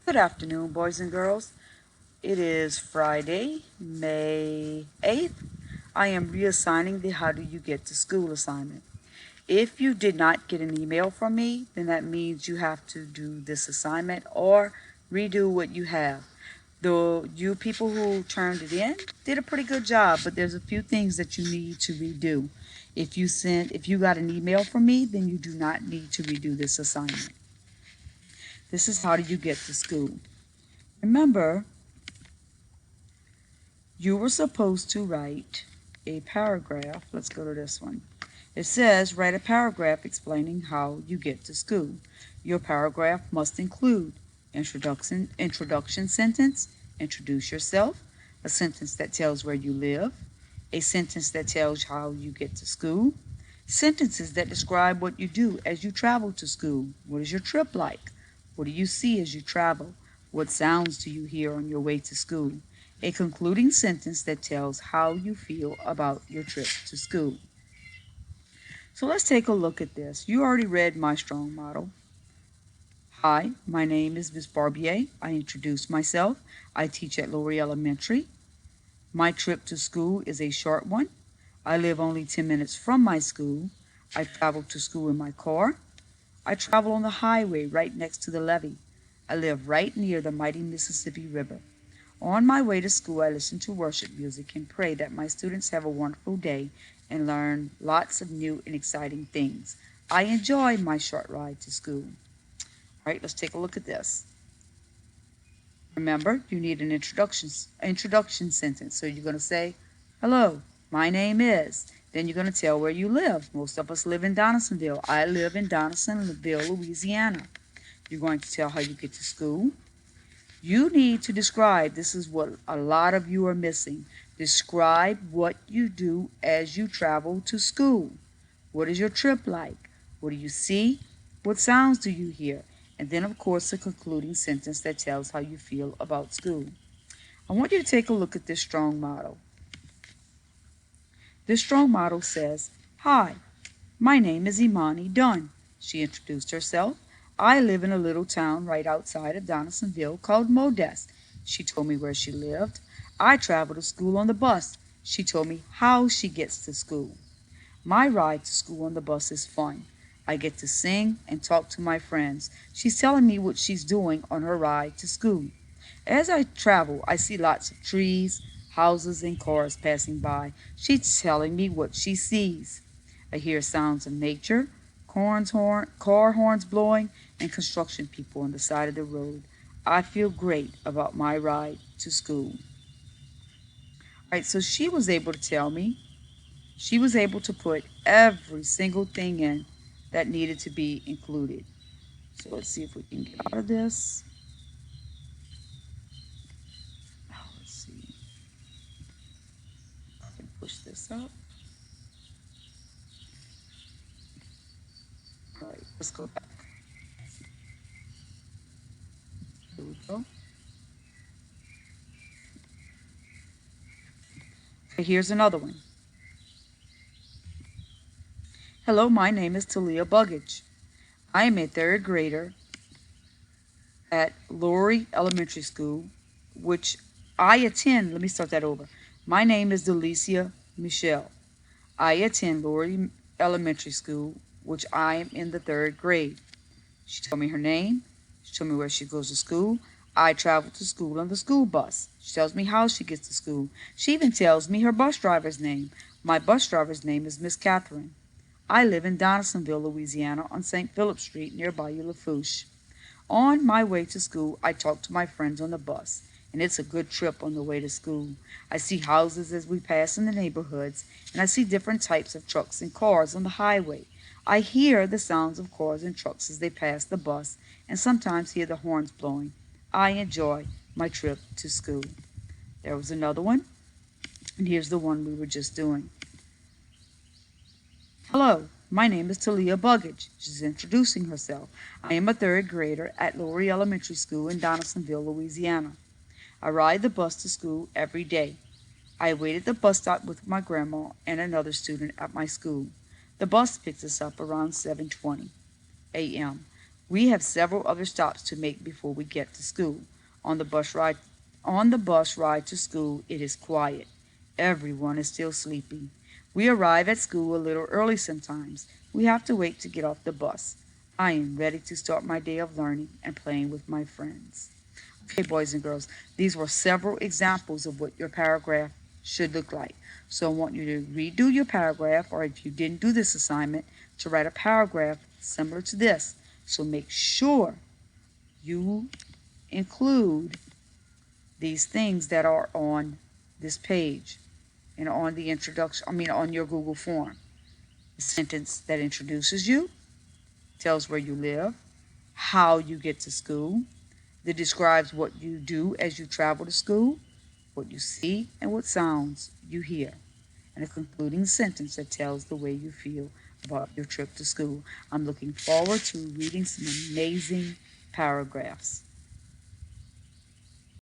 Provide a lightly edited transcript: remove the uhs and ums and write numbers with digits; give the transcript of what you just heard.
Good afternoon, boys and girls. It is Friday, May 8th. I am reassigning the How Do You Get to School assignment. If you did not get an email from me, then that means you have to do this assignment or redo what you have. The you people who turned it in did a pretty good job, but there's a few things that you need to redo. If you got an email from me, then you do not need to redo this assignment. This is how do you get to school. Remember, you were supposed to write a paragraph. Let's go to this one. It says, write a paragraph explaining how you get to school. Your paragraph must include introduction sentence, introduce yourself, a sentence that tells where you live, a sentence that tells how you get to school, sentences that describe what you do as you travel to school. What is your trip like? What do you see as you travel? What sounds do you hear on your way to school? A concluding sentence that tells how you feel about your trip to school. So let's take a look at this. You already read my strong model. Hi, my name is Miss Barbier. I introduce myself. I teach at Lowry Elementary. My trip to school is a short one. I live only 10 minutes from my school. I travel to school in my car. I travel on the highway right next to the levee. I live right near the mighty Mississippi River. On my way to school, I listen to worship music and pray that my students have a wonderful day and learn lots of new and exciting things. I enjoy my short ride to school. All right, let's take a look at this. Remember, you need an introduction sentence. So you're going to say, hello, my name is. Then you're going to tell where you live. Most of us live in Donaldsonville. I live in Donaldsonville, Louisiana. You're going to tell how you get to school. You need to describe, this is what a lot of you are missing. Describe what you do as you travel to school. What is your trip like? What do you see? What sounds do you hear? And then, of course, a concluding sentence that tells how you feel about school. I want you to take a look at this strong model. This strong model says, hi, my name is Imani Dunn. She introduced herself. I live in a little town right outside of Donaldsonville called Modest. She told me where she lived. I travel to school on the bus. She told me how she gets to school. My ride to school on the bus is fun. I get to sing and talk to my friends. She's telling me what she's doing on her ride to school. As I travel, I see lots of trees, houses, and cars passing by. She's telling me what she sees. I hear sounds of nature, car horns blowing, and construction people on the side of the road. I feel great about my ride to school. All right, so she was able to tell me, she was able to put every single thing in that needed to be included. So let's see if we can get out of this. Oh, let's see. I can push this up. All right, let's go back. Here we go. Okay, here's another one. Hello, my name is Talia Buggage. I am a third grader at Lowry Elementary School, which I attend. Let me start that over. My name is Delicia Michelle. I attend Lowry Elementary School, which I am in the third grade. She told me her name. She told me where she goes to school. I travel to school on the school bus. She tells me how she gets to school. She even tells me her bus driver's name. My bus driver's name is Miss Catherine. I live in Donaldsonville, Louisiana, on St. Philip Street near Bayou Lafourche. On my way to school, I talk to my friends on the bus, and it's a good trip on the way to school. I see houses as we pass in the neighborhoods, and I see different types of trucks and cars on the highway. I hear the sounds of cars and trucks as they pass the bus, and sometimes hear the horns blowing. I enjoy my trip to school. There was another one, and here's the one we were just doing. Hello, my name is Talia Buggage. She's introducing herself. I am a third grader at Lowry Elementary School in Donaldsonville, Louisiana. I ride the bus to school every day. I wait at the bus stop with my grandma and another student at my school. The bus picks us up around 7:20 a.m. We have several other stops to make before we get to school. On the bus ride on the bus ride to school, it is quiet. Everyone is still sleeping. We arrive at school a little early sometimes. We have to wait to get off the bus. I am ready to start my day of learning and playing with my friends. Okay, boys and girls, these were several examples of what your paragraph should look like. So I want you to redo your paragraph, or if you didn't do this assignment, to write a paragraph similar to this. So make sure you include these things that are on this page and on the introduction, on your Google form. A sentence that introduces you, tells where you live, how you get to school, that describes what you do as you travel to school, what you see, and what sounds you hear, and a concluding sentence that tells the way you feel about your trip to school. I'm looking forward to reading some amazing paragraphs.